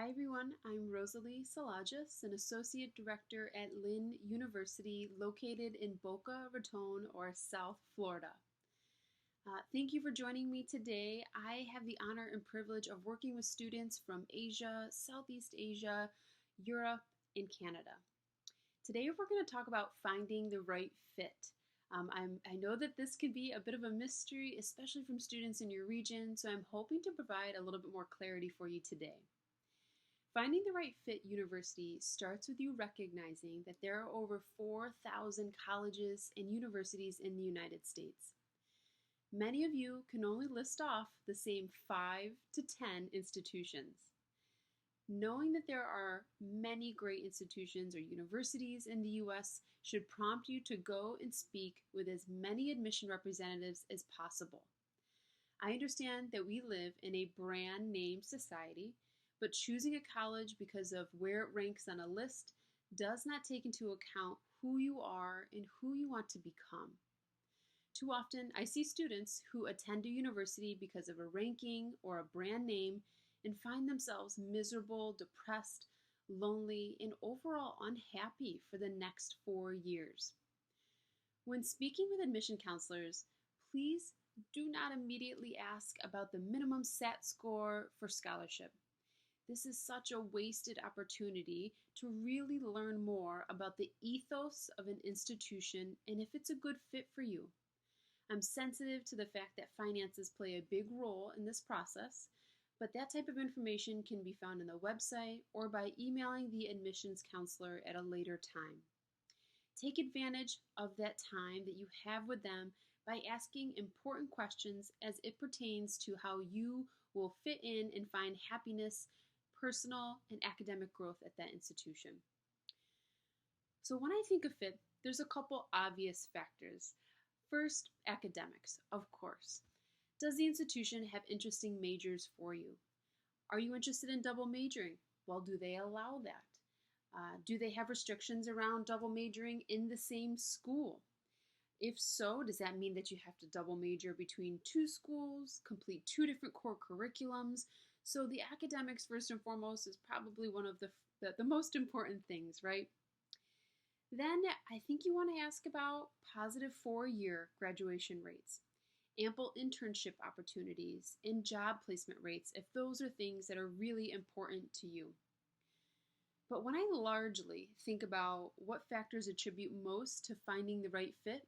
Hi everyone, I'm Rosalie Saladzius, an Associate Director at Lynn University located in Boca Raton or South Florida. Thank you for joining me today. I have the honor and privilege of working with students from Asia, Southeast Asia, Europe, and Canada. Today we're going to talk about finding the right fit. I know that this could be a bit of a mystery, especially from students in your region, so I'm hoping to provide a little bit more clarity for you today. Finding the right fit university starts with you recognizing that there are over 4,000 colleges and universities in the United States. Many of you can only list off the same 5 to 10 institutions. Knowing that there are many great institutions or universities in the U.S. should prompt you to go and speak with as many admission representatives as possible. I understand that we live in a brand name society, but choosing a college because of where it ranks on a list does not take into account who you are and who you want to become. Too often, I see students who attend a university because of a ranking or a brand name and find themselves miserable, depressed, lonely, and overall unhappy for the next 4 years. When speaking with admission counselors, please do not immediately ask about the minimum SAT score for scholarship. This is such a wasted opportunity to really learn more about the ethos of an institution and if it's a good fit for you. I'm sensitive to the fact that finances play a big role in this process, but that type of information can be found on the website or by emailing the admissions counselor at a later time. Take advantage of that time that you have with them by asking important questions as it pertains to how you will fit in and find happiness, personal and academic growth at that institution. So when I think of fit, there's a couple obvious factors. First, academics, of course. Does the institution have interesting majors for you? Are you interested in double majoring? Well, do they allow that? Do they have restrictions around double majoring in the same school? If so, does that mean that you have to double major between 2 schools, complete 2 different core curriculums? So the academics, first and foremost, is probably one of the most important things, right? Then I think you want to ask about positive 4-year graduation rates, ample internship opportunities, and job placement rates if those are things that are really important to you. But when I largely think about what factors attribute most to finding the right fit,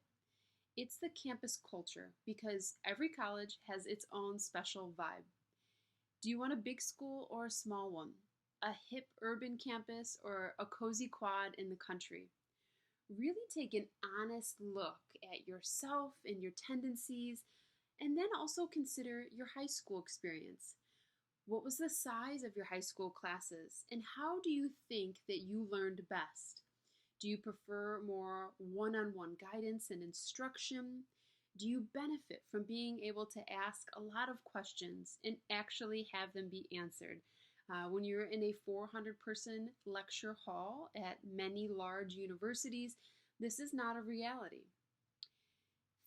it's the campus culture, because every college has its own special vibe. Do you want a big school or a small one? A hip urban campus or a cozy quad in the country? Really take an honest look at yourself and your tendencies, and then also consider your high school experience. What was the size of your high school classes, and how do you think that you learned best? Do you prefer more one-on-one guidance and instruction? Do you benefit from being able to ask a lot of questions and actually have them be answered? When you're in a 400-person lecture hall at many large universities, this is not a reality.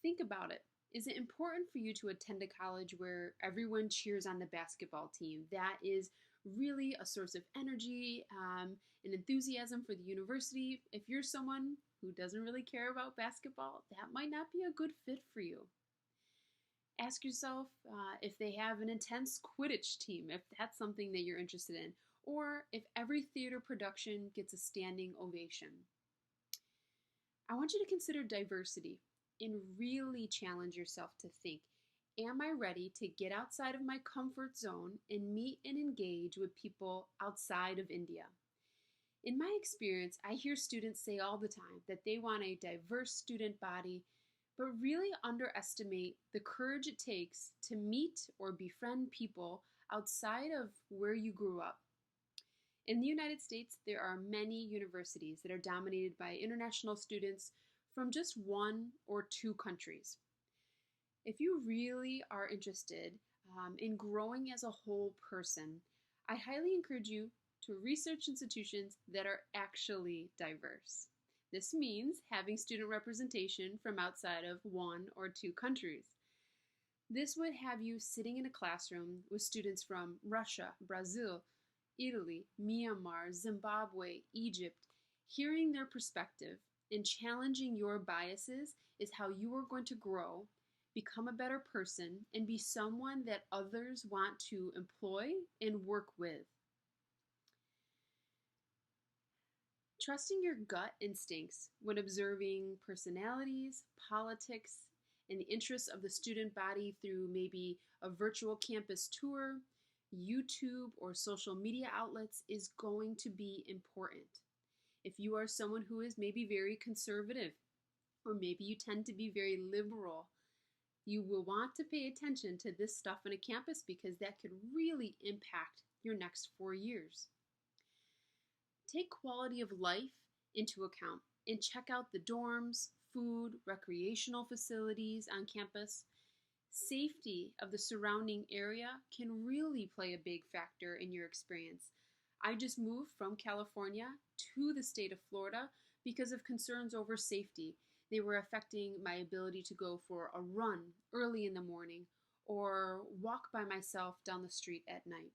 Think about it. Is it important for you to attend a college where everyone cheers on the basketball team? That is really a source of energy and enthusiasm for the university. If you're someone who doesn't really care about basketball, that might not be a good fit for you. Ask yourself if they have an intense Quidditch team, if that's something that you're interested in, or if every theater production gets a standing ovation. I want you to consider diversity and really challenge yourself to think, am I ready to get outside of my comfort zone and meet and engage with people outside of India? In my experience, I hear students say all the time that they want a diverse student body, but really underestimate the courage it takes to meet or befriend people outside of where you grew up. In the United States, there are many universities that are dominated by international students from just 1 or 2 countries. If you really are interested in growing as a whole person, I highly encourage you to research institutions that are actually diverse. This means having student representation from outside of 1 or 2 countries. This would have you sitting in a classroom with students from Russia, Brazil, Italy, Myanmar, Zimbabwe, Egypt, hearing their perspective and challenging your biases is how you are going to grow, become a better person, and be someone that others want to employ and work with. Trusting your gut instincts when observing personalities, politics, and the interests of the student body through maybe a virtual campus tour, YouTube, or social media outlets is going to be important. If you are someone who is maybe very conservative, or maybe you tend to be very liberal, you will want to pay attention to this stuff on a campus because that could really impact your next 4 years. Take quality of life into account and check out the dorms, food, recreational facilities on campus. Safety of the surrounding area can really play a big factor in your experience. I just moved from California to the state of Florida because of concerns over safety. They were affecting my ability to go for a run early in the morning or walk by myself down the street at night.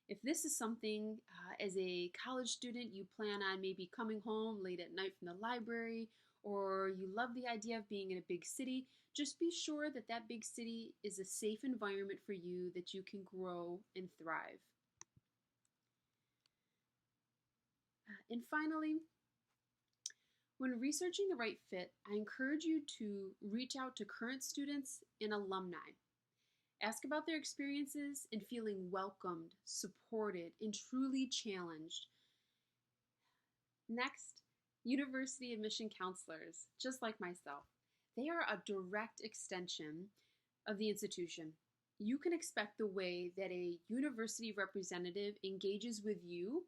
If this is something as a college student you plan on maybe coming home late at night from the library, or you love the idea of being in a big city, just be sure that that big city is a safe environment for you that you can grow and thrive. And finally, when researching the right fit, I encourage you to reach out to current students and alumni. Ask about their experiences and feeling welcomed, supported, and truly challenged. Next, university admission counselors, just like myself, they are a direct extension of the institution. You can expect the way that a university representative engages with you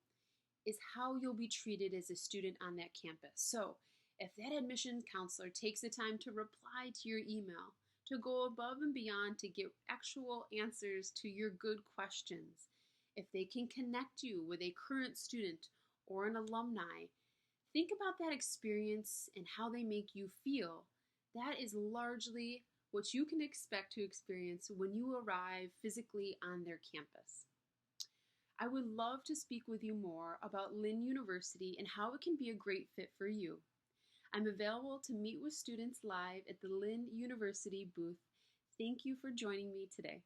is how you'll be treated as a student on that campus. So if that admissions counselor takes the time to reply to your email, to go above and beyond to get actual answers to your good questions, if they can connect you with a current student or an alumni, think about that experience and how they make you feel. That is largely what you can expect to experience when you arrive physically on their campus. I would love to speak with you more about Lynn University and how it can be a great fit for you. I'm available to meet with students live at the Lynn University booth. Thank you for joining me today.